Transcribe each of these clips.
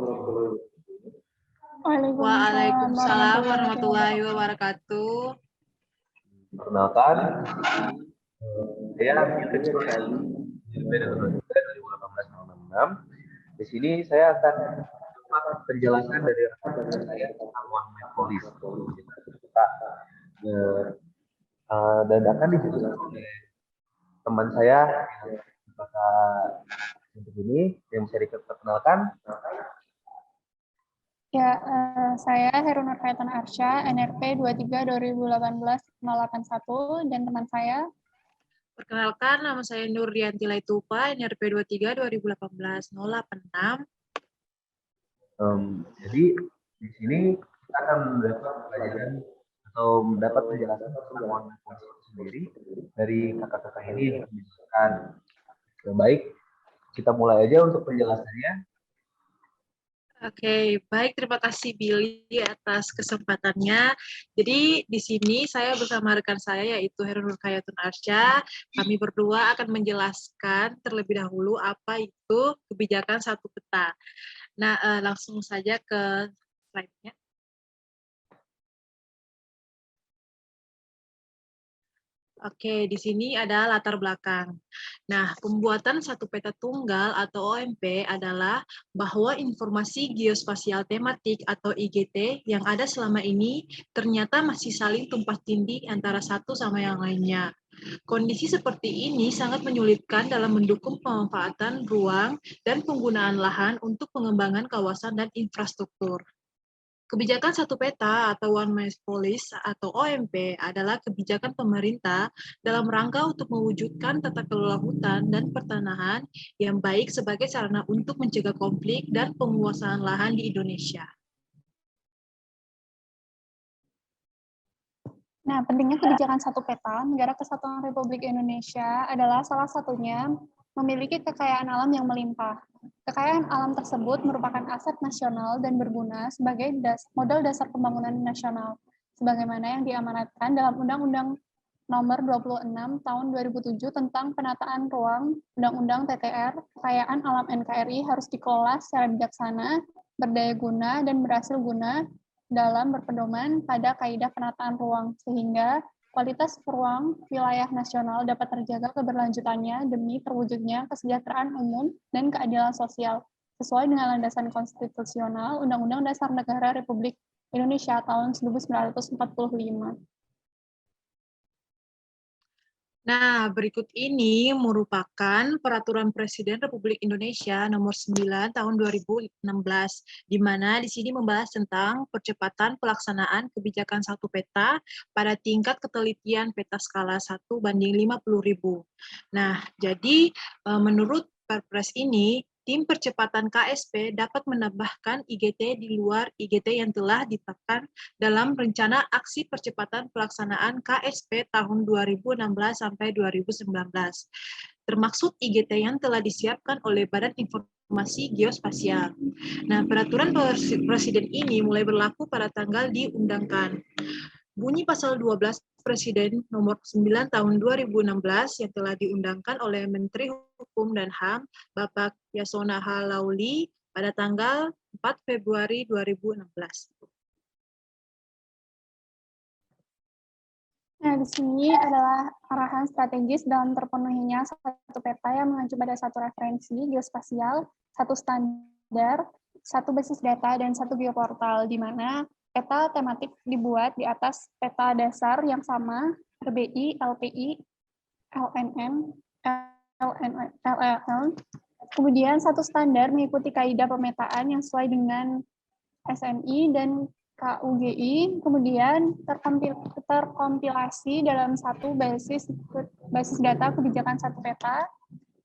Waalaikumsalam Waalaikumsalam warahmatullahi warahmatullahi wabarakatuh. Perkenalkan, saya Fitri Suhaili, dari 2018-06. Di sini saya akan mencoba penjelasan dari rekan saya tentang One Man Police. Dan akan dijelaskan oleh teman saya untuk ini yang bisa diperkenalkan. Ya, saya Heru Nurhayatan Arsya, NRP 23 2018 081, dan teman saya. Perkenalkan, nama saya Nurdianti Laitupa, NRP 23 2018 086. Jadi di sini kita akan mendapat pelajaran atau mendapat penjelasan tentang One Man Police itu sendiri dari kakak-kakak ini yang akan menjelaskan. Baik, kita mulai aja untuk penjelasannya. Oke, baik, terima kasih Billy atas kesempatannya. Jadi di sini saya bersama rekan saya yaitu Heru Nurhayatun Arsya. Kami berdua akan menjelaskan terlebih dahulu apa itu kebijakan satu peta. Nah, langsung saja ke slide-nya. Oke, di sini ada latar belakang. Nah, pembuatan satu peta tunggal atau OMP adalah bahwa informasi geospasial tematik atau IGT yang ada selama ini ternyata masih saling tumpang tindih antara satu sama yang lainnya. Kondisi seperti ini sangat menyulitkan dalam mendukung pemanfaatan ruang dan penggunaan lahan untuk pengembangan kawasan dan infrastruktur. Kebijakan satu peta atau One Man Policy atau OMP adalah kebijakan pemerintah dalam rangka untuk mewujudkan tata kelola hutan dan pertanahan yang baik sebagai sarana untuk mencegah konflik dan penguasaan lahan di Indonesia. Nah, pentingnya kebijakan satu peta, Negara Kesatuan Republik Indonesia adalah salah satunya memiliki kekayaan alam yang melimpah. Kekayaan alam tersebut merupakan aset nasional dan berguna sebagai modal dasar pembangunan nasional, sebagaimana yang diamanatkan dalam Undang-Undang Nomor 26 Tahun 2007 tentang Penataan Ruang, Undang-Undang TTR. Kekayaan alam NKRI harus dikelola secara bijaksana, berdaya guna, dan berhasil guna dalam berpedoman pada kaidah penataan ruang, sehingga kualitas ruang wilayah nasional dapat terjaga keberlanjutannya demi terwujudnya kesejahteraan umum dan keadilan sosial, sesuai dengan landasan konstitusional Undang-Undang Dasar Negara Republik Indonesia tahun 1945. Nah, berikut ini merupakan Peraturan Presiden Republik Indonesia Nomor 9 Tahun 2016, di mana di sini membahas tentang percepatan pelaksanaan kebijakan satu peta pada tingkat ketelitian peta skala 1:50.000. Nah, jadi menurut Perpres ini, tim percepatan KSP dapat menambahkan IGT di luar IGT yang telah ditetapkan dalam rencana aksi percepatan pelaksanaan KSP tahun 2016 sampai 2019, termasuk IGT yang telah disiapkan oleh Badan Informasi Geospasial. Nah, peraturan Presiden ini mulai berlaku pada tanggal diundangkan. Bunyi pasal 12 Presiden nomor 9 tahun 2016 yang telah diundangkan oleh Menteri Hukum dan HAM Bapak Yasona Halauli pada tanggal 4 Februari 2016. Nah, di sini adalah arahan strategis dalam terpenuhinya satu peta yang mengacu pada satu referensi geospasial, satu standar, satu basis data, dan satu geoportal, di mana peta tematik dibuat di atas peta dasar yang sama, RBI, LPI, LNM, LLL. Kemudian satu standar mengikuti kaidah pemetaan yang sesuai dengan SNI dan KUGI, kemudian terkompilasi dalam satu basis data kebijakan satu peta,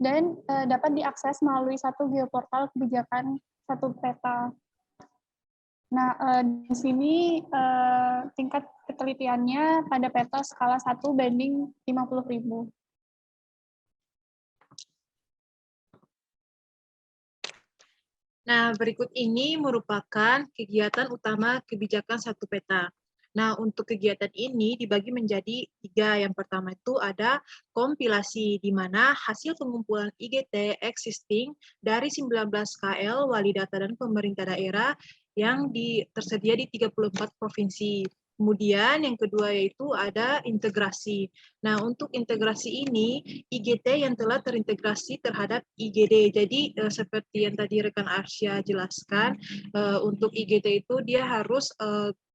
dan dapat diakses melalui satu geoportal kebijakan satu peta. Nah, di sini tingkat ketelitiannya pada peta skala 1:50.000. Nah, berikut ini merupakan kegiatan utama kebijakan satu peta. Nah, untuk kegiatan ini dibagi menjadi 3. Yang pertama itu ada kompilasi, di mana hasil pengumpulan IGT existing dari 19 KL, wali data dan pemerintah daerah yang tersedia di 34 provinsi. Kemudian yang kedua yaitu ada integrasi. Nah, untuk integrasi ini, IGT yang telah terintegrasi terhadap IGD. Jadi, seperti yang tadi rekan Arsya jelaskan, untuk IGT itu dia harus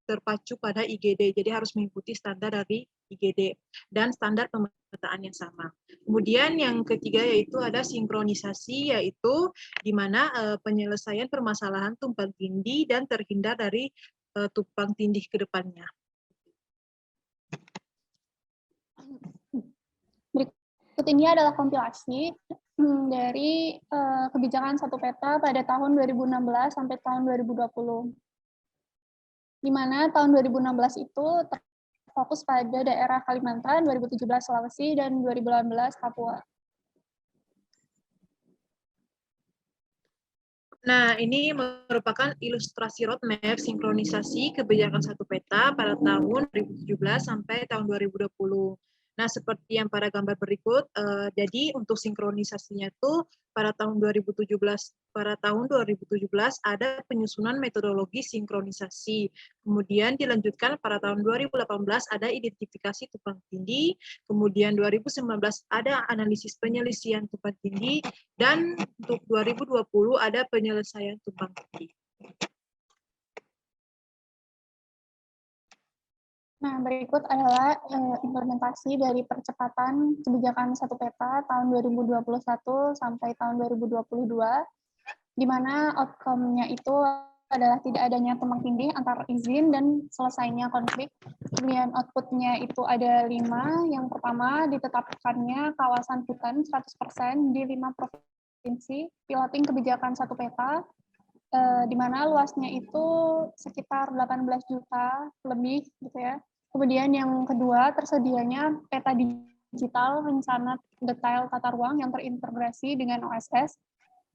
terpacu pada IGD, jadi harus mengikuti standar dari IGD dan standar pemetaan yang sama. Kemudian yang ketiga yaitu ada sinkronisasi, yaitu di mana penyelesaian permasalahan tumpang tindih dan terhindar dari tumpang tindih ke depannya. Berikut ini adalah kompilasi dari kebijakan satu peta pada tahun 2016 sampai tahun 2020. Di mana tahun 2016 itu fokus pada daerah Kalimantan, 2017 Sulawesi, dan 2018 Papua. Nah, ini merupakan ilustrasi roadmap sinkronisasi kebijakan satu peta pada tahun 2017 sampai tahun 2020. Nah, seperti yang pada gambar berikut, jadi untuk sinkronisasinya itu pada tahun 2017 ada penyusunan metodologi sinkronisasi. Kemudian dilanjutkan pada tahun 2018 ada identifikasi tumpang tindih, kemudian 2019 ada analisis penyelesaian tumpang tindih, dan untuk 2020 ada penyelesaian tumpang tindih. Nah, berikut adalah implementasi dari percepatan kebijakan satu peta tahun 2021 sampai tahun 2022, di mana outcome-nya itu adalah tidak adanya tumpang tindih antara izin dan selesainya konflik. Kemudian output-nya itu ada 5. Yang pertama, ditetapkannya kawasan hutan 100% di 5 provinsi, piloting kebijakan satu peta, di mana luasnya itu sekitar 18 juta lebih gitu ya. Kemudian yang kedua, tersedianya peta digital rencana detail tata ruang yang terintegrasi dengan OSS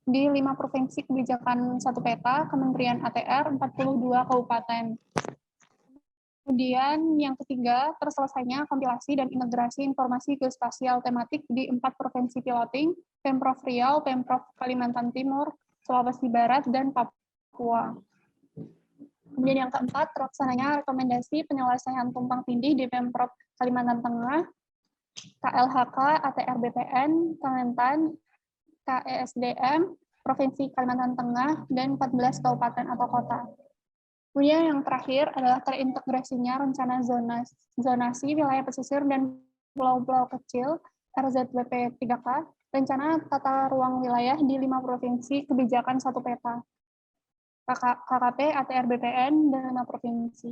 di 5 provinsi kebijakan satu peta, Kementerian ATR, 42 kabupaten. Kemudian yang ketiga, terselesainya kompilasi dan integrasi informasi geospasial tematik di 4 provinsi piloting, Pemprov Riau, Pemprov Kalimantan Timur, Sulawesi Barat, dan Papua. Kemudian yang keempat, terlaksananya rekomendasi penyelesaian tumpang tindih di Pemprov Kalimantan Tengah, KLHK, ATR BPN, Kementan, KESDM, Provinsi Kalimantan Tengah, dan 14 kabupaten atau kota. Kemudian yang terakhir adalah terintegrasinya rencana zonasi wilayah pesisir dan pulau-pulau kecil, RZWP 3K, rencana tata ruang wilayah di 5 provinsi kebijakan satu peta, KKP, ATR BPN, dan 5 provinsi.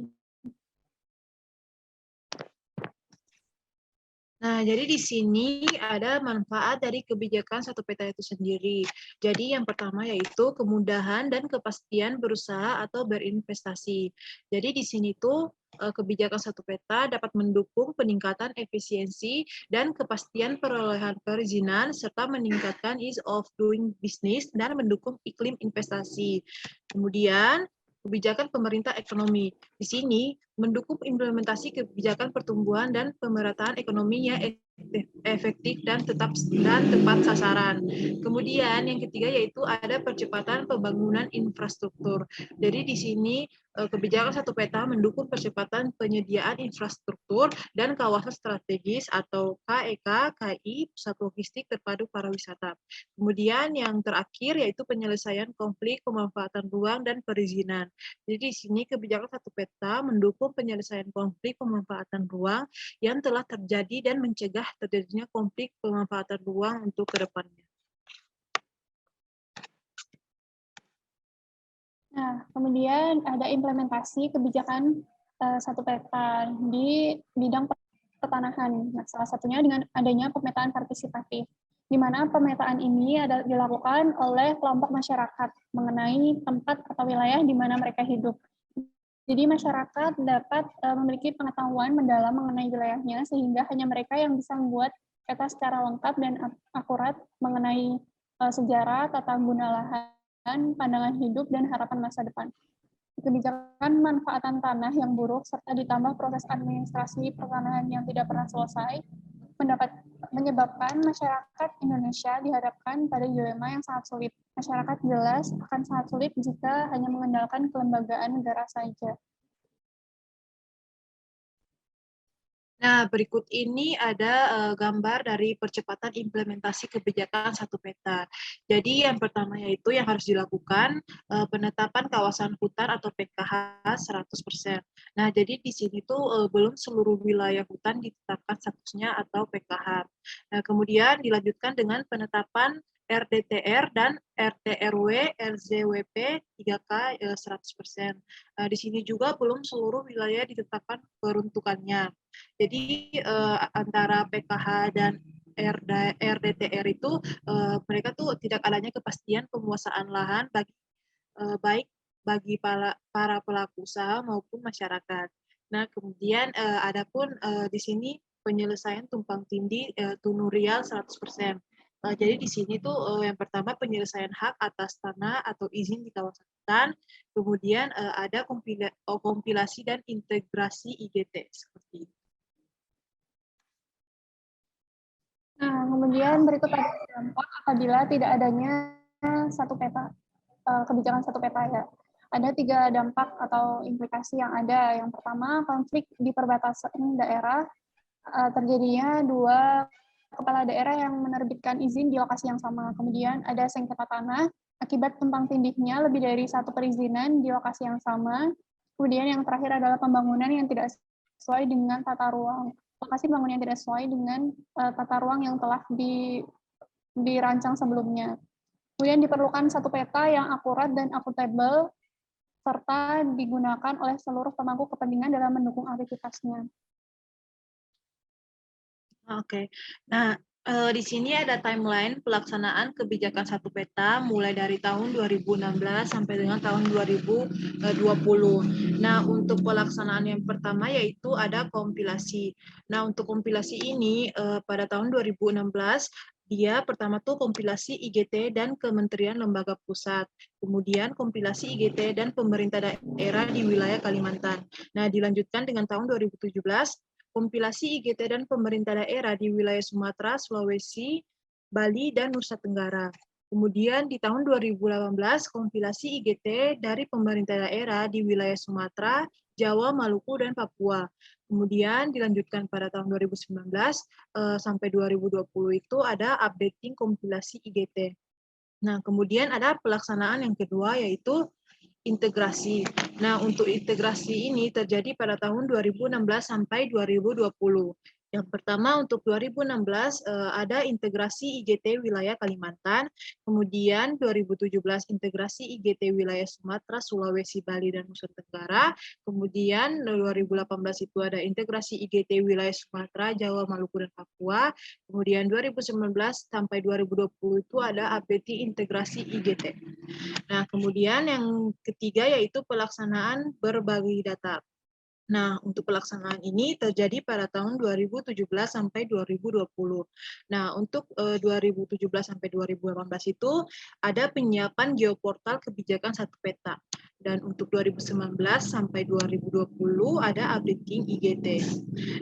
Nah, jadi di sini ada manfaat dari kebijakan satu peta itu sendiri. Jadi yang pertama yaitu kemudahan dan kepastian berusaha atau berinvestasi. Jadi di sini tuh kebijakan satu peta dapat mendukung peningkatan efisiensi dan kepastian perolehan perizinan serta meningkatkan ease of doing business dan mendukung iklim investasi. Kemudian kebijakan pemerintah ekonomi. Di sini mendukung implementasi kebijakan pertumbuhan dan pemerataan ekonomi yang efektif dan tepat sasaran. Kemudian yang ketiga yaitu ada percepatan pembangunan infrastruktur. Jadi di sini kebijakan satu peta mendukung percepatan penyediaan infrastruktur dan kawasan strategis atau KEK, KI, pusat logistik terpadu pariwisata. Kemudian yang terakhir yaitu penyelesaian konflik pemanfaatan ruang dan perizinan. Jadi di sini kebijakan satu peta mendukung penyelesaian konflik pemanfaatan ruang yang telah terjadi dan mencegah terjadinya konflik pemanfaatan ruang untuk ke depannya. Nah, kemudian ada implementasi kebijakan satu peta di bidang pertanahan. Nah, salah satunya dengan adanya pemetaan partisipatif, di mana pemetaan ini dilakukan oleh kelompok masyarakat mengenai tempat atau wilayah di mana mereka hidup. Jadi masyarakat dapat memiliki pengetahuan mendalam mengenai wilayahnya, sehingga hanya mereka yang bisa membuat peta secara lengkap dan akurat mengenai sejarah, tata guna lahan, pandangan hidup, dan harapan masa depan. kebijakan manfaatan tanah yang buruk, serta ditambah proses administrasi pertanahan yang tidak pernah selesai, menyebabkan masyarakat Indonesia dihadapkan pada dilema yang sangat sulit. Masyarakat jelas akan sangat sulit jika hanya mengandalkan kelembagaan negara saja. Nah, berikut ini ada gambar dari percepatan implementasi kebijakan satu peta. Jadi yang pertama yaitu yang harus dilakukan penetapan kawasan hutan atau PKH 100%. Nah, jadi di sini tuh belum seluruh wilayah hutan ditetapkan statusnya atau PKH. Nah, kemudian dilanjutkan dengan penetapan RDTR dan RTRW, RZWP 3K 100%. Di sini juga belum seluruh wilayah ditetapkan peruntukannya. Jadi antara PKH dan RDTR itu mereka tuh tidak adanya kepastian penguasaan lahan baik bagi para pelaku usaha maupun masyarakat. Nah, kemudian adapun di sini penyelesaian tumpang tindih tunurial 100%. Jadi di sini tuh yang pertama penyelesaian hak atas tanah atau izin di kawasan hutan, kemudian ada kompilasi dan integrasi IGT seperti itu. Nah, kemudian berikut ada dampak apabila tidak adanya satu peta, kebijakan satu peta ya. Ada 3 dampak atau implikasi yang ada. Yang pertama, konflik di perbatasan daerah, terjadinya 2 kepala daerah yang menerbitkan izin di lokasi yang sama. Kemudian ada sengketa tanah, akibat tumpang tindihnya lebih dari 1 perizinan di lokasi yang sama. Kemudian yang terakhir adalah pembangunan yang tidak sesuai dengan tata ruang. Lokasi pembangunan yang tidak sesuai dengan tata ruang yang telah dirancang sebelumnya. Kemudian diperlukan satu peta yang akurat dan akuntabel, serta digunakan oleh seluruh pemangku kepentingan dalam mendukung aktivitasnya. Oke. Nah, di sini ada timeline pelaksanaan kebijakan satu peta mulai dari tahun 2016 sampai dengan tahun 2020. Nah, untuk pelaksanaan yang pertama yaitu ada kompilasi. Nah, untuk kompilasi ini pada tahun 2016 dia pertama tuh kompilasi IGT dan Kementerian Lembaga Pusat, kemudian kompilasi IGT dan pemerintah daerah di wilayah Kalimantan. Nah, dilanjutkan dengan tahun 2017 kompilasi IGT dan pemerintah daerah di wilayah Sumatera, Sulawesi, Bali, dan Nusa Tenggara. Kemudian di tahun 2018, kompilasi IGT dari pemerintah daerah di wilayah Sumatera, Jawa, Maluku, dan Papua. Kemudian dilanjutkan pada tahun 2019 sampai 2020 itu ada updating kompilasi IGT. Nah, kemudian ada pelaksanaan yang kedua yaitu integrasi. Nah, untuk integrasi ini terjadi pada tahun 2016 sampai 2020. Yang pertama untuk 2016 ada integrasi IGT wilayah Kalimantan, kemudian 2017 integrasi IGT wilayah Sumatera, Sulawesi, Bali, dan Nusa Tenggara, kemudian 2018 itu ada integrasi IGT wilayah Sumatera, Jawa, Maluku, dan Papua, kemudian 2019 sampai 2020 itu ada update integrasi IGT. Nah, kemudian yang ketiga yaitu pelaksanaan berbagi data. Nah, untuk pelaksanaan ini terjadi pada tahun 2017 sampai 2020. Nah, untuk 2017 sampai 2018 itu ada penyiapan geoportal kebijakan satu peta. Dan untuk 2019 sampai 2020 ada updating IGT.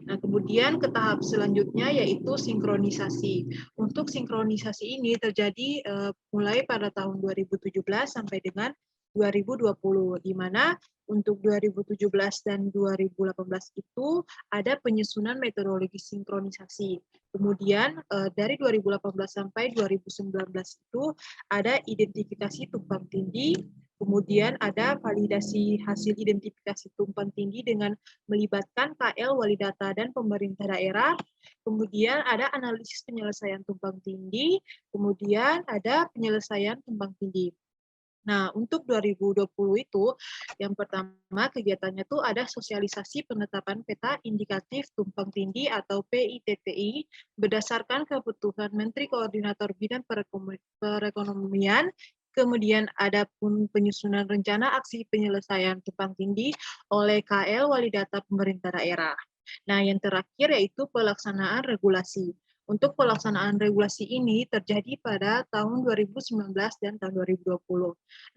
Nah, kemudian ke tahap selanjutnya yaitu sinkronisasi. Untuk sinkronisasi ini terjadi mulai pada tahun 2017 sampai dengan 2020, di mana untuk 2017 dan 2018 itu ada penyusunan metodologi sinkronisasi. Kemudian dari 2018 sampai 2019 itu ada identifikasi tumpang tindih, kemudian ada validasi hasil identifikasi tumpang tindih dengan melibatkan KL, wali data, dan pemerintah daerah. Kemudian ada analisis penyelesaian tumpang tindih, kemudian ada penyelesaian tumpang tindih. Nah, untuk 2020 itu, yang pertama kegiatannya tuh ada sosialisasi penetapan peta indikatif tumpang tindih atau PITTI berdasarkan kebutuhan Menteri Koordinator Bidang Perekonomian, kemudian ada pun penyusunan rencana aksi penyelesaian tumpang tindih oleh KL Wali Data Pemerintah Daerah. Nah, yang terakhir yaitu pelaksanaan regulasi. Untuk pelaksanaan regulasi ini terjadi pada tahun 2019 dan tahun 2020.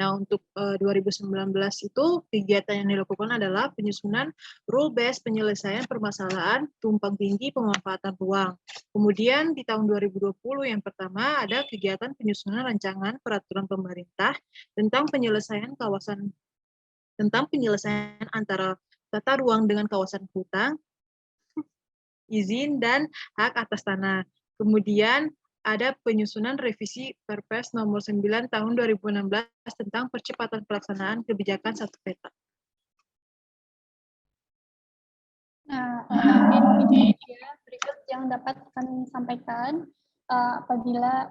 Nah, untuk 2019 itu kegiatan yang dilakukan adalah penyusunan rule-based penyelesaian permasalahan tumpang tindih pemanfaatan ruang. Kemudian di tahun 2020 yang pertama ada kegiatan penyusunan rancangan peraturan pemerintah tentang penyelesaian antara tata ruang dengan kawasan hutan, izin, dan hak atas tanah. Kemudian ada penyusunan revisi Perpres nomor 9 tahun 2016 tentang percepatan pelaksanaan kebijakan satu peta. Nah, mungkin itu aja berikut yang dapat kami sampaikan. Apabila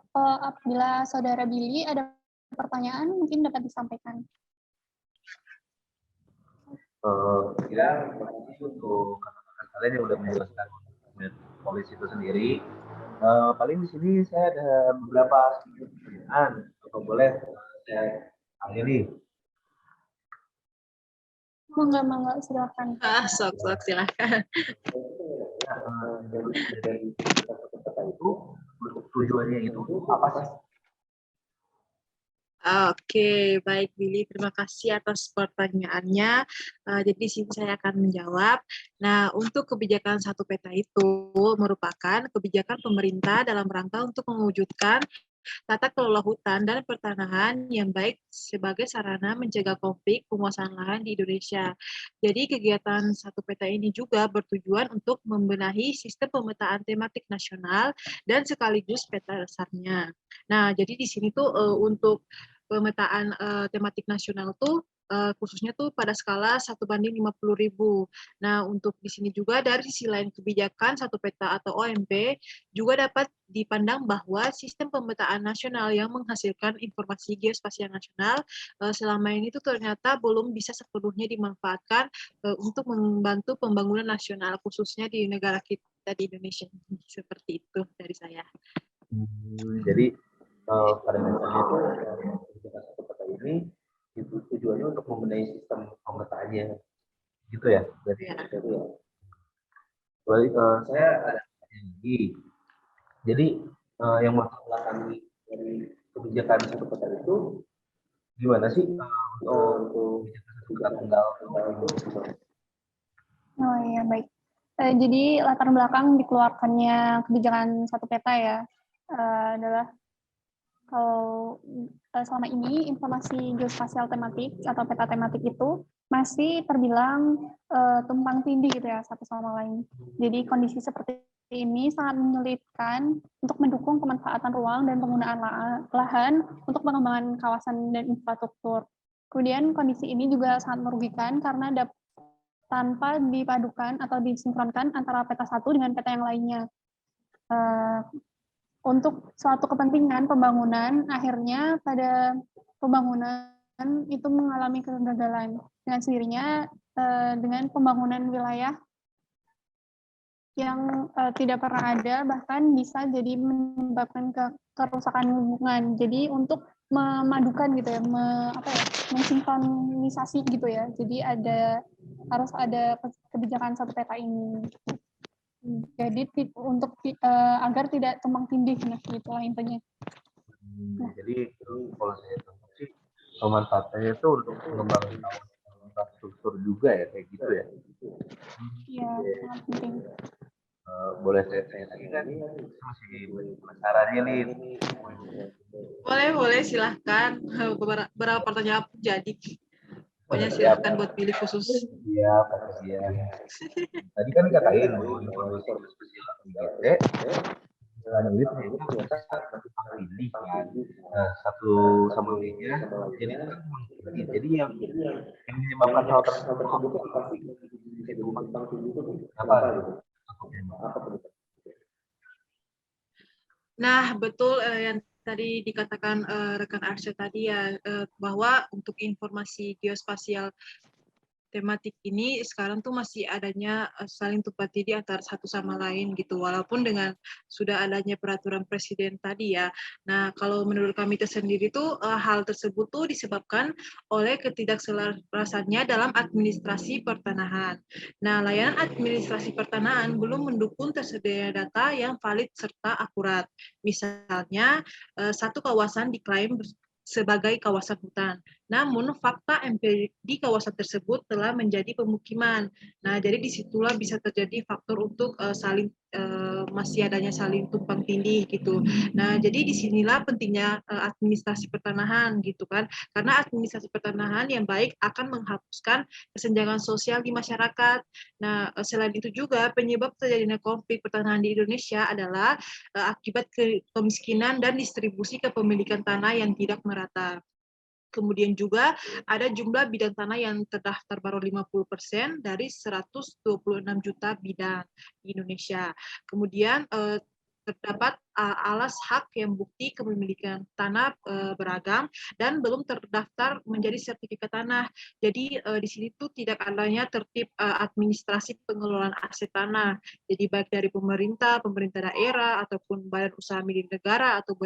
Saudara Billy ada pertanyaan, mungkin dapat disampaikan. Ya, terima kasih untuk kakak-kakak kalian yang udah menjelaskan polisi itu sendiri. Paling di sini saya ada beberapa pertanyaan. Kalau boleh saya tanya nih. Monggo, silakan. Sok silakan. Dari kata itu tujuannya itu apa sih? Oke, baik Billy, terima kasih atas pertanyaannya. Jadi di sini saya akan menjawab. Nah, untuk kebijakan satu peta itu merupakan kebijakan pemerintah dalam rangka untuk mewujudkan tata kelola hutan dan pertanahan yang baik sebagai sarana mencegah konflik penguasaan lahan di Indonesia. Jadi kegiatan satu peta ini juga bertujuan untuk membenahi sistem pemetaan tematik nasional dan sekaligus peta dasarnya. Nah, jadi di sini tuh untuk pemetaan tematik nasional tuh khususnya tuh pada skala 1:50.000. Nah, untuk di sini juga dari sisi lain kebijakan satu peta atau OMP juga dapat dipandang bahwa sistem pemetaan nasional yang menghasilkan informasi geospasial nasional selama ini tuh ternyata belum bisa sepenuhnya dimanfaatkan untuk membantu pembangunan nasional khususnya di negara kita di Indonesia. Seperti itu dari saya. Jadi pada dasarnya itu kebijakan satu peta ini itu tujuannya untuk membenahi sistem pemetaannya, gitu ya? Berarti ya. Saya ada pertanyaan lagi. Jadi yang masuk belakang dari kebijakan satu peta itu gimana sih untuk kebijakan satu peta tunggal itu? Oh iya, baik. Jadi latar belakang dikeluarkannya kebijakan satu peta ya adalah kalau selama ini informasi geospasial tematik atau peta tematik itu masih terbilang tumpang tindih gitu ya satu sama lain. Jadi kondisi seperti ini sangat menyulitkan untuk mendukung pemanfaatan ruang dan penggunaan lahan untuk pengembangan kawasan dan infrastruktur. Kemudian kondisi ini juga sangat merugikan karena tanpa dipadukan atau disinkronkan antara peta satu dengan peta yang lainnya. Untuk suatu kepentingan pembangunan, akhirnya pada pembangunan itu mengalami kegagalan. Dengan sendirinya, dengan pembangunan wilayah yang tidak pernah ada, bahkan bisa jadi menyebabkan kerusakan lingkungan. Jadi untuk memadukan gitu ya, mensinkronisasi gitu ya. Jadi harus ada kebijakan satu peta ini. Jadi untuk agar tidak tumpang tindih, nah itulah intinya. Jadi kalau saya tangkap sih pemanfaatannya itu untuk mengembangkan infrastruktur juga ya kayak gitu ya. Iya, sangat penting. Boleh saya tanya lagi kan? Masih penasarannya nih. Boleh silahkan. Berapa pertanyaan jadi. Pokoknya silahkan buat pilih khusus. Iya, ya. Tadi kan dikatain bahwa informasi spesial IGT selain ini ternyata pilih kan. Nah, satu sama lainnya jadi kan jadi yang menyebabkan hal tersebut pasti apa? Nah, betul yang tadi dikatakan rekan Arsyad tadi ya, bahwa untuk informasi geospasial tematik ini sekarang tuh masih adanya saling tumpang tindih antara satu sama lain gitu, walaupun dengan sudah adanya peraturan presiden tadi ya. Nah, kalau menurut kami tersendiri tuh hal tersebut tuh disebabkan oleh ketidakselarasannya dalam administrasi pertanahan. Nah, layanan administrasi pertanahan belum mendukung tersedianya data yang valid serta akurat. Misalnya, satu kawasan diklaim sebagai kawasan hutan. Namun, fakta empirik di kawasan tersebut telah menjadi pemukiman. Nah, jadi disitulah bisa terjadi faktor untuk masih adanya saling tumpang tindih gitu. Nah, jadi disinilah pentingnya administrasi pertanahan gitu kan. Karena administrasi pertanahan yang baik akan menghapuskan kesenjangan sosial di masyarakat. Nah, selain itu juga penyebab terjadinya konflik pertanahan di Indonesia adalah akibat kemiskinan dan distribusi kepemilikan tanah yang tidak merata. Kemudian juga ada jumlah bidang tanah yang terdaftar baru 50% dari 126 juta bidang di Indonesia. Kemudian terdapat alas hak yang bukti kepemilikan tanah beragam dan belum terdaftar menjadi sertifikat tanah. Jadi di sini tuh tidak adanya tertib administrasi pengelolaan aset tanah. Jadi baik dari pemerintah daerah ataupun badan usaha milik negara atau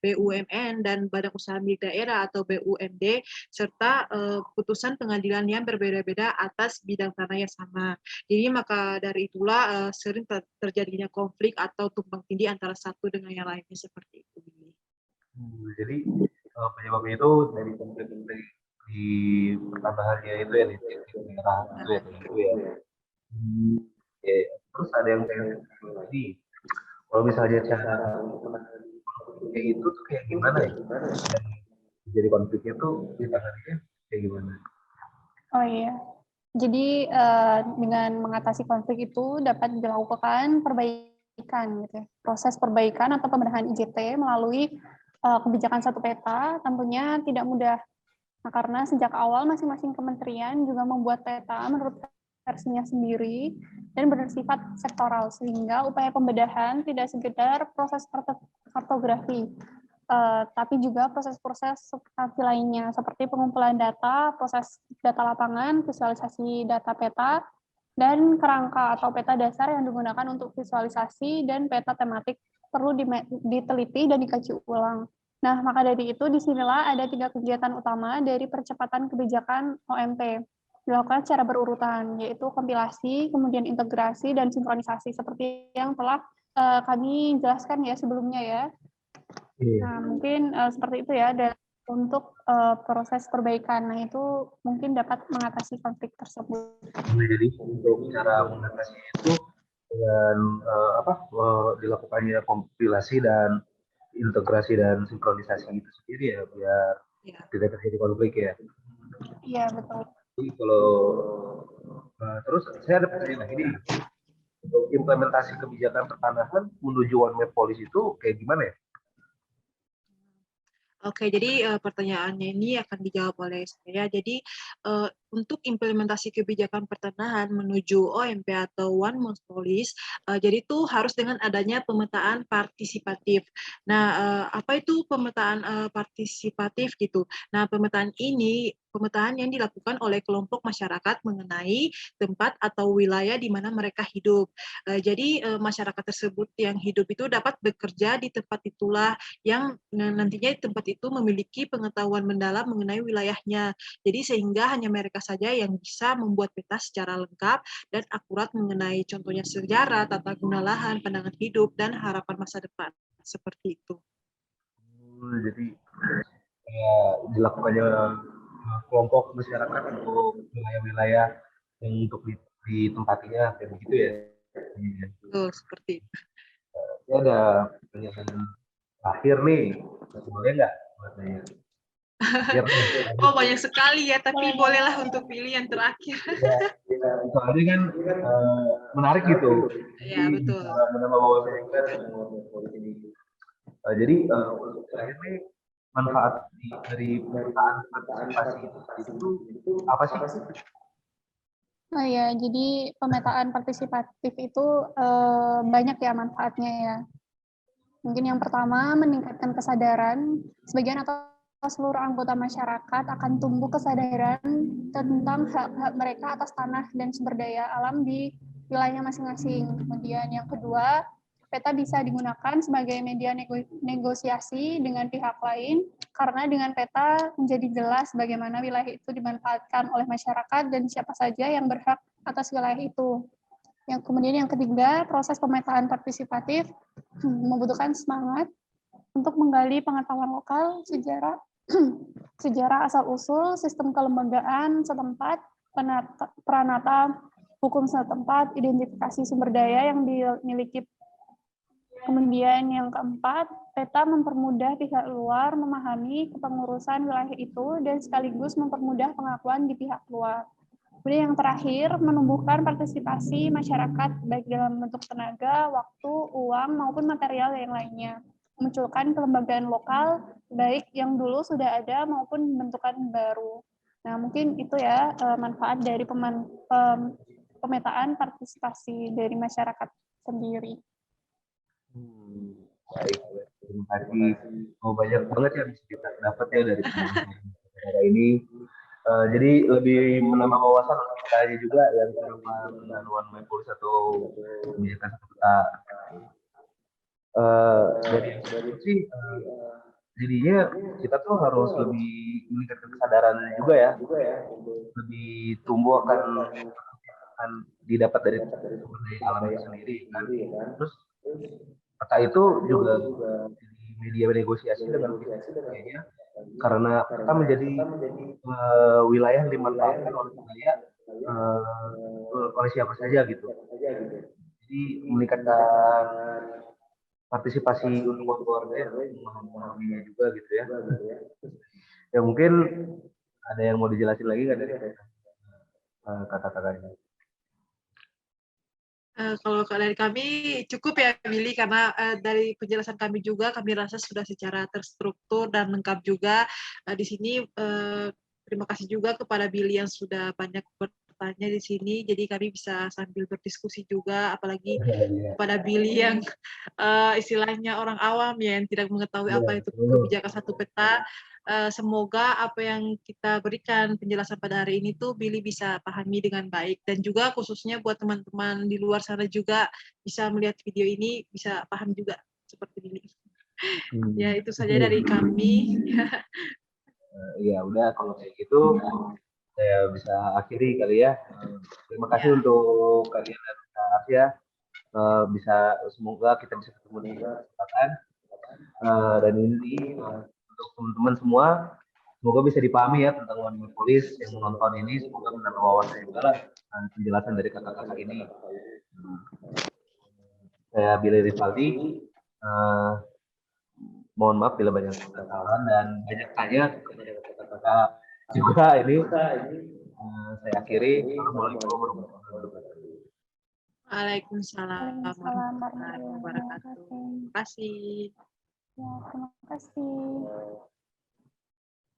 BUMN dan badan usaha milik daerah atau BUMD serta putusan pengadilan yang berbeda-beda atas bidang tanah yang sama. Jadi maka dari itulah sering terjadinya konflik atau tumpang tindih antara satu dengan yang lainnya seperti itu. Jadi penyebabnya itu dari konflik di pertambahannya itu ya di daerah itu ya. Ya. Terus ada yang tadi kalau misalnya cara kayak itu tuh kayak gimana ya? Dan jadi konfliknya tuh ditanganinya kayak gimana? Oh iya. Jadi dengan mengatasi konflik itu dapat dilakukan perbaikan gitu ya. Proses perbaikan atau pembenahan IJT melalui kebijakan satu peta tentunya tidak mudah. Nah, karena sejak awal masing-masing kementerian juga membuat peta menurut versinya sendiri dan bersifat sektoral sehingga upaya pembedahan tidak sekedar proses kartografi, tapi juga proses-proses substansi lainnya seperti pengumpulan data, proses data lapangan, visualisasi data peta, dan kerangka atau peta dasar yang digunakan untuk visualisasi dan peta tematik perlu diteliti dan dikaji ulang. Nah, maka dari itu disinilah ada 3 kegiatan utama dari percepatan kebijakan OMP. Dilakukan secara berurutan, yaitu kompilasi, kemudian integrasi, dan sinkronisasi, seperti yang telah kami jelaskan ya sebelumnya ya. Nah, mungkin seperti itu ya untuk proses perbaikan. Nah, itu mungkin dapat mengatasi konflik tersebut. Jadi untuk cara mengatasi itu dengan dilakukannya kompilasi dan integrasi dan sinkronisasi itu sendiri ya biar tidak terjadi konflik ya. Iya, betul. Jadi kalau terus saya ada pertanyaan lagi nih. Untuk implementasi kebijakan pertanahan menuju one map policy itu kayak gimana ya? Oke, jadi pertanyaannya ini akan dijawab oleh saya. Jadi untuk implementasi kebijakan pertanahan menuju OMP atau One Map Policy, jadi itu harus dengan adanya pemetaan partisipatif. Nah, apa itu pemetaan partisipatif gitu? Nah, pemetaan yang dilakukan oleh kelompok masyarakat mengenai tempat atau wilayah di mana mereka hidup. Jadi masyarakat tersebut yang hidup itu dapat bekerja di tempat itulah yang nantinya tempat itu memiliki pengetahuan mendalam mengenai wilayahnya. Jadi sehingga hanya mereka saja yang bisa membuat peta secara lengkap dan akurat mengenai contohnya sejarah, tata guna lahan, pandangan hidup, dan harapan masa depan. Seperti itu. Jadi dilakukannya kelompok masyarakat untuk wilayah-wilayah yang untuk ditempatinya kayak begitu ya. Betul, seperti itu. Ini ada pertanyaan terakhir nih, boleh nggak? Oh, banyak sekali ya, tapi bolehlah untuk pilih yang terakhir. Ya, soalnya kan menarik gitu. Ya, betul. Menambah wawasan kita. Jadi untuk terakhir nih manfaat dari pemetaan partisipasi itu apa sih? Oh ya, jadi pemetaan partisipatif itu banyak ya manfaatnya ya. Mungkin yang pertama meningkatkan kesadaran sebagian atau seluruh anggota masyarakat akan tumbuh kesadaran tentang hak-hak mereka atas tanah dan sumber daya alam di wilayahnya masing-masing. Kemudian yang kedua, peta bisa digunakan sebagai media negosiasi dengan pihak lain, karena dengan peta menjadi jelas bagaimana wilayah itu dimanfaatkan oleh masyarakat dan siapa saja yang berhak atas wilayah itu. Kemudian yang ketiga, proses pemetaan partisipatif membutuhkan semangat untuk menggali pengetahuan lokal, sejarah, sejarah asal-usul, sistem kelembagaan setempat, peranata hukum setempat, identifikasi sumber daya yang dimiliki. Kemudian yang keempat, peta mempermudah pihak luar memahami kepengurusan wilayah itu dan sekaligus mempermudah pengakuan di pihak luar. Kemudian yang terakhir, menumbuhkan partisipasi masyarakat baik dalam bentuk tenaga, waktu, uang, maupun material yang lainnya. Memunculkan kelembagaan lokal, baik yang dulu sudah ada maupun bentukan baru. Nah, mungkin itu ya manfaat dari pemetaan partisipasi dari masyarakat sendiri. Baik, terima kasih. Oh, banyak banget yang bisa kita dapat ya dari pembicara ini. Jadi lebih menambah wawasan untuk kita juga yang dengan One My Pulse atau kebijakan satu peta. Dari sih jadinya kita tuh harus lebih meningkatkan kesadaran juga ya, lebih tumbuh akan didapat dari sumber daya alam itu sendiri kan. Terus peta itu juga media negosiasi dengan kayaknya karena kita menjadi wilayah yang dimanfaatkan oleh budaya oleh siapa saja gitu. Jadi meningkatkan partisipasi untuk keluarga ya, memahaminya juga gitu ya. Ya mungkin ada yang mau dijelasin lagi nggak dari kata-katanya? Kalau dari kami cukup ya, Billy, karena dari penjelasan kami juga kami rasa sudah secara terstruktur dan lengkap juga. Di sini terima kasih juga kepada Billy yang sudah banyak bertanya di sini, jadi kami bisa sambil berdiskusi juga, apalagi kepada Billy yang istilahnya orang awam ya, yang tidak mengetahui apa itu kebijakan satu peta. Semoga apa yang kita berikan penjelasan pada hari ini tuh Billy bisa pahami dengan baik, dan juga khususnya buat teman-teman di luar sana juga bisa melihat video ini bisa paham juga seperti Billy. Ya itu saja dari kami. Ya udah kalau kayak gitu saya bisa akhiri kali ya. Terima kasih untuk kalian dan Kak ya. Bisa semoga kita bisa ketemu di kesempatan dan ini untuk teman-teman semua semoga bisa dipahami ya tentang One Man Police yang menonton ini, semoga menambah wawasan juga lah penjelasan dari kakak-kakak ini. Saya Billy Rivaldi, mohon maaf bila banyak kesalahan dan banyak tanya kepada kakak-kakak juga ini. Saya akhiri. Assalamualaikum warahmatullahi wabarakatuh. Waalaikumsalam warahmatullahi wabarakatuh. Terima kasih. Ya, terima kasih.